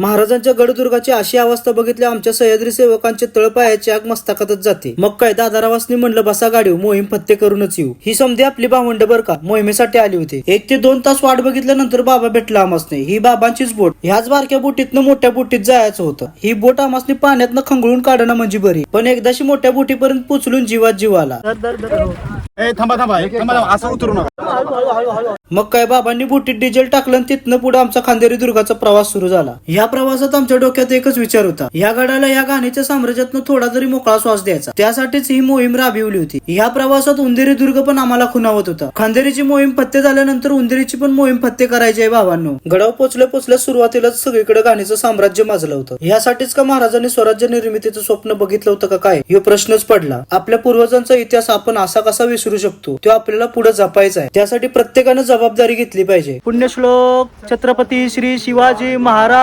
महाराजांच्या गडदुर्गाची अशी अवस्था बघितली आमच्या सह्याद्री सेवकांचे तळपायाची आग मस्तकातच जाते. मग काय दादारावासनी म्हणलं बसा गाडीव, मोहीम फत्ते करूनच येऊ. ही समधी आपली भावंड बर का मोहिमेसाठी आली होती. 1 ते 2 तास वाट बघितल्यानंतर बाबा भेटला आमासने. ही बाबांचीच बोट. ह्याच बारक्या बोटीतनं मोठ्या बोटीत जायचं होतं. ही बोट आमासनी पाण्यातनं खंगळून काढणं म्हणजे बरी, पण एकदाशी मोठ्या बोटीपर्यंत पोचलून जीवात जीव आला. असं उतरू नका. मग काय बाबांनी बोटीत डिझेल टाकलं आणि तिथनं पुढे आमचा खांदेरी दुर्गाचा प्रवास सुरू झाला. या प्रवासात आमच्या डोक्यात एकच विचार होता, या गडाला या गाण्याच्या साम्राज्यातनं थोडा तरी मोकळा श्वास द्यायचा. त्यासाठीच ही मोहीम राबविली होती. या प्रवासात उंदेरी दुर्ग पण आम्हाला खुणावत होता. खांदेरीची मोहीम फत्ते झाल्यानंतर उंदेरीची पण मोहीम फत्ते करायची आहे भावांनो. गडावर पोचल्या सुरुवातीलाच सगळीकडे गाण्याचं साम्राज्य माजलं होतं. यासाठीच का महाराजांनी स्वराज्य निर्मितीचं स्वप्न बघितलं होतं का काय, हे प्रश्नच पडला. आपल्या पूर्वजांचा इतिहास आपण असा कसा विसरू शकतो, तो आपल्याला पुढे जपायचा आहे. त्यासाठी प्रत्येकानं जबाबदारी घेतली पाहिजे. पुण्यश्लोक छत्रपती श्री शिवाजी महाराज